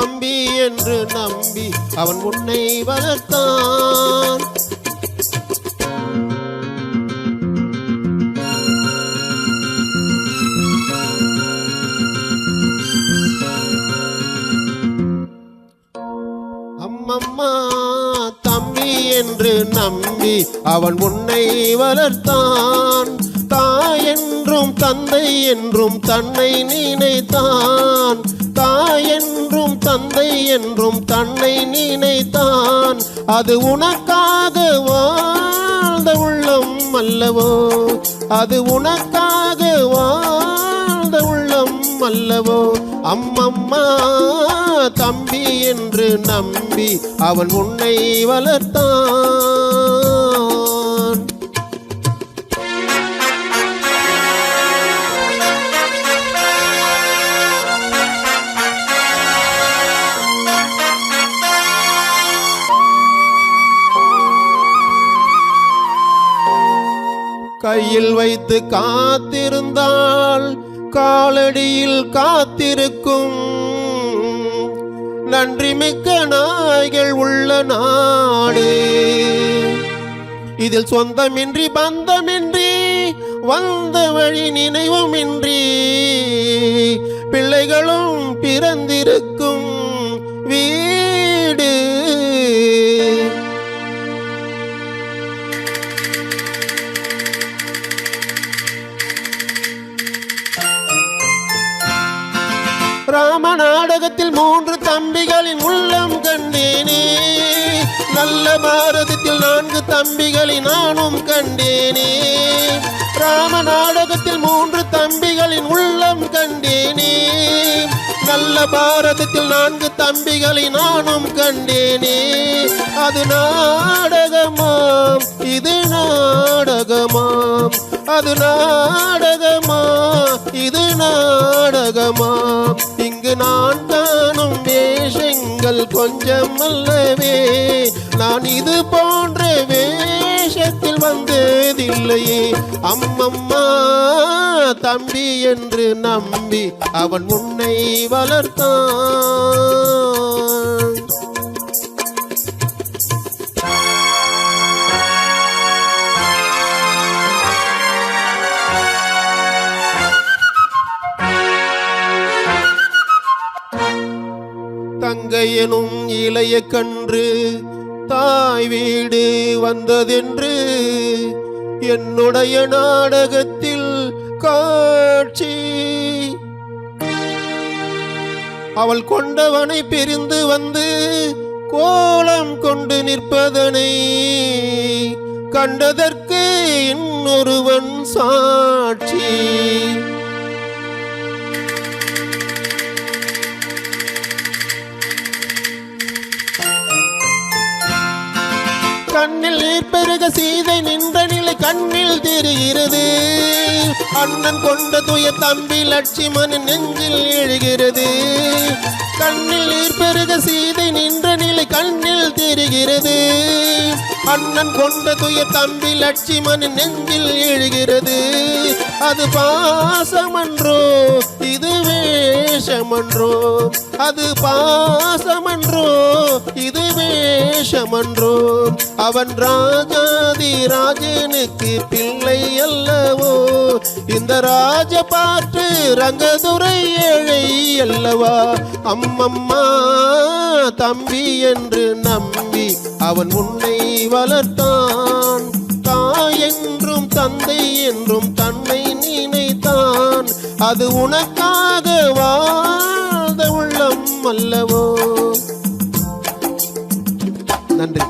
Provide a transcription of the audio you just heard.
தம்பி என்று நம்பி அவன் உன்னை வளர்த்தான். அம்மம்மா தம்பி என்று நம்பி அவன் உன்னை வளர்த்தான். தாய் என்றும் தந்தை என்றும் தன்னை நினைத்தான். தாய் என்றும் தந்தை என்றும் தன்னை நினைத்தான். அது உனக்காக வாழ்ந்த உள்ளம் அல்லவோ, அது உனக்காக வாழ்ந்த உள்ளம் அல்லவோ. அம்மம்மா தம்பி என்று நம்பி அவன் உன்னை வளர்த்தான். கையில் வைத்து காத்திருந்தால் காலடியில் காத்திருக்கும் நன்றி மிக்க நாய்கள் உள்ள நாடு. இதில் சொந்தமின்றி பந்தமின்றி வந்த வழி நினைவுமின்றி பிள்ளைகளும் பிறந்திருக்கும் வீடு. ராம நாடகத்தில் 3 தம்பிகளின் உள்ளம் கண்டேனே. நல்ல பாரதத்தில் 4 தம்பிகளை நானும் கண்டேனே. ராம நாடகத்தில் 3 தம்பிகளின் உள்ளம் கண்டேனே. நல்ல பாரதத்தில் 4 தம்பிகளை நானும் கண்டேனே. அது நாடகமாம், இது நாடகமாம், அது நாடகமா, இது நாடகமாம். இங்கு நான் காணும் வேஷங்கள் கொஞ்சம் அல்லவே. நான் இது போன்ற வேஷத்தில் வந்ததில்லையே. அம்மம்மா தம்பி என்று நம்பி அவன் உன்னை வளர்த்தான். தங்கை எனும் இளைய கன்று தாய் வீடு வந்ததென்று என்னுடைய நாடகத்தில் காட்சி. அவள் கொண்டவனை பிரிந்து வந்து கோலம் கொண்டு நிற்பதனை கண்டதற்கு இன்னொருவன் சாட்சி. கண்ணில் நீர் பெருக சீதை நின்ற நிலை கண்ணில் தெரிகிறது. அண்ணன் கொண்ட துய தம்பி லட்சுமணன் நெஞ்சில் எழுகிறது. கண்ணில் நீர் பெருக சீதை நின்ற நிலை கண்ணில் தெரிகிறது. அண்ணன் கொண்ட துய தம்பி லட்சுமணன் நெஞ்சில் எழுகிறது. அது பாசமன்றோ இது வேஷமன்றோ, அது பாசமன்றோ இது வேஷமன்றோ. அவன் ராஜாதி ராஜனுக்கு பிள்ளை அல்லவோ. இந்த ராஜ பாட்டு ரங்கதுரை ஏழை அல்லவா. அம்மம்மா தம்பி என்று நம்பி அவன் உன்னை வளர்த்தான். தாய் என்றும் தந்தை என்றும் தன்னை நினைத்தான். அது உனக்காக வாழ்ந்த உள்ளம் அல்லவோ. நன்றி.